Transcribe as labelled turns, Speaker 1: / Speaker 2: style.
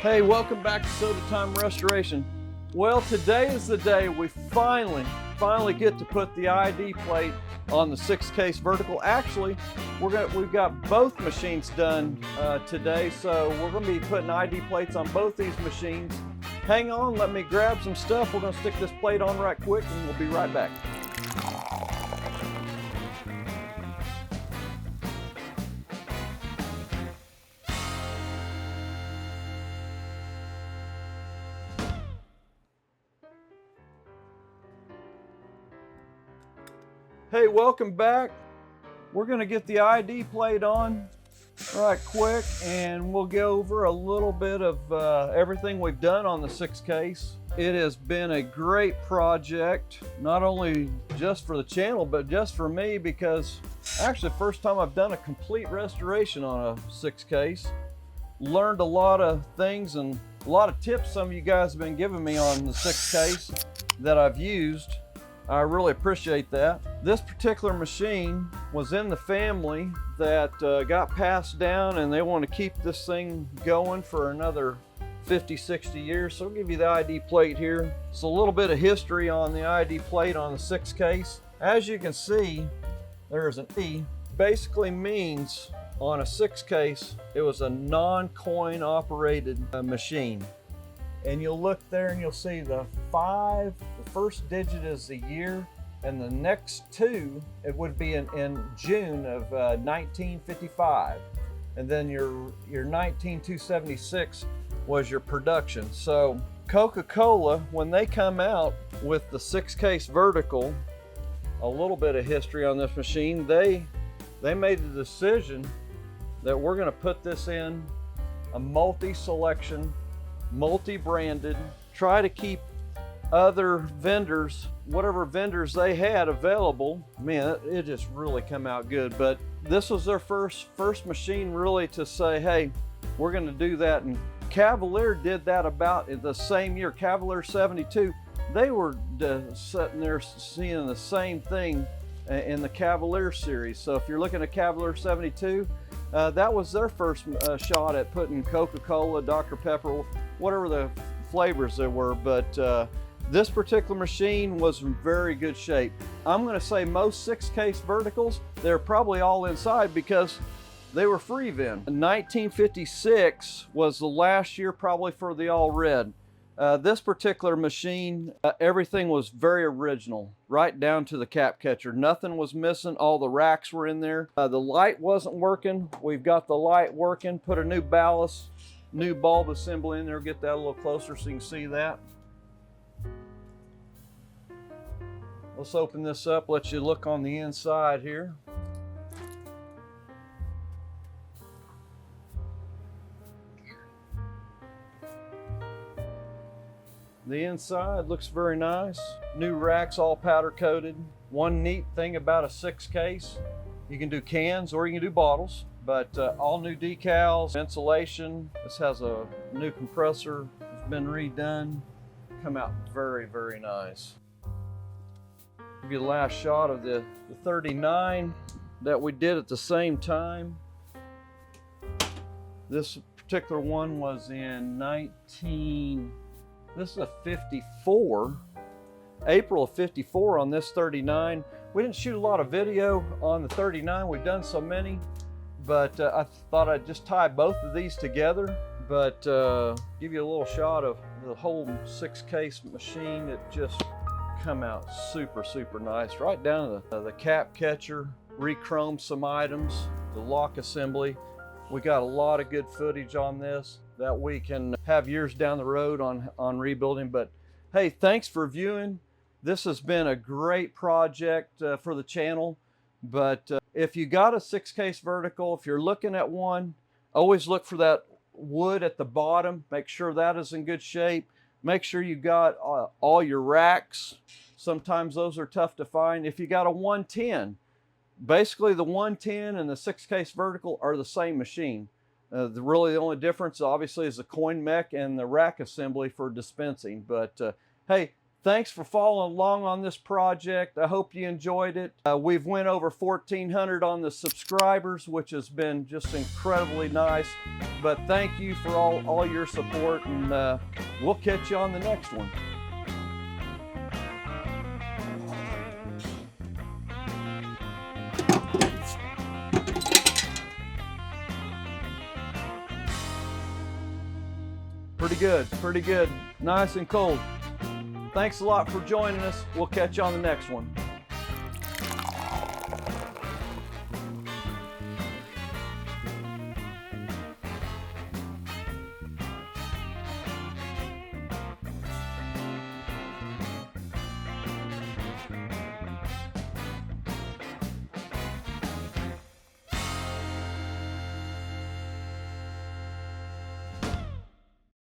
Speaker 1: Hey, welcome back to Soda Time Restoration. Well, today is the day we finally get to put the ID plate on the 6 Case Vertical. Actually, we've got both machines done today, so we're going to be putting ID plates on both these machines. Hang on, let me grab some stuff. We're going to stick this plate on right quick and we'll be right back. Hey, welcome back. We're going to get the ID plate on right quick and we'll go over a little bit of everything we've done on the 6 Case. It has been a great project, not only just for the channel, but just for me, because actually the first time I've done a complete restoration on a 6 Case. Learned a lot of things and a lot of tips some of you guys have been giving me on the 6 Case that I've used. I really appreciate that. This particular machine was in the family that got passed down, and they want to keep this thing going for another 50, 60 years. So I'll give you the ID plate here. It's a little bit of history on the ID plate on the 6 Case. As you can see, there's an E. Basically means on a 6 Case, it was a non-coin operated machine. And you'll look there and you'll see the 5, the first digit is the year, and the next 2, it would be in June of 1955. And then your 19276 was your production. So Coca-Cola, when they come out with the 6 Case Vertical, a little bit of history on this machine, they made the decision that we're gonna put this in a multi-selection, multi-branded, try to keep other vendors, whatever vendors they had available. Man, it just really come out good. But this was their first machine really to say, hey, we're going to do that. And Cavalier did that about in the same year. Cavalier 72, they were sitting there seeing the same thing in the Cavalier series. So if you're looking at Cavalier 72, that was their first shot at putting Coca-Cola, Dr. Pepper, whatever the flavors there were. But this particular machine was in very good shape. I'm going to say most 6 Case Verticals, they're probably all inside because they were free then. 1956 was the last year probably for the all red. This particular machine, everything was very original, right down to the cap catcher. Nothing was missing. All the racks were in there. The light wasn't working. We've got the light working. Put a new ballast, new bulb assembly in there. Get that a little closer so you can see that. Let's open this up, let you look on the inside here. The inside looks very nice. New racks, all powder coated. One neat thing about a 6 Case, you can do cans or you can do bottles, but all new decals, insulation. This has a new compressor. It's been redone. Come out very, very nice. Give you the last shot of the 39 that we did at the same time. This particular one was in this is a 54, April of 54 on this 39. We didn't shoot a lot of video on the 39. We've done so many, but I thought I'd just tie both of these together, but give you a little shot of the whole 6 Case machine. It just come out super, super nice. Right down to the cap catcher, re-chromed some items, the lock assembly. We got a lot of good footage on this that we can have years down the road on rebuilding. But hey, thanks for viewing. This has been a great project for the channel. But if you got a 6 Case Vertical, if you're looking at one, always look for that wood at the bottom. Make sure that is in good shape. Make sure you got all your racks. Sometimes those are tough to find. If you got a 110, basically the 110 and the 6 Case Vertical are the same machine. Really the only difference obviously is the coin mech and the rack assembly for dispensing. But hey, Thanks for following along on this project. I hope you enjoyed it. We've went over 1,400 on the subscribers, which has been just incredibly nice. But thank you for all your support, and we'll catch you on the next one. Pretty good, pretty good. Nice and cold. Thanks a lot for joining us. We'll catch you on the next one.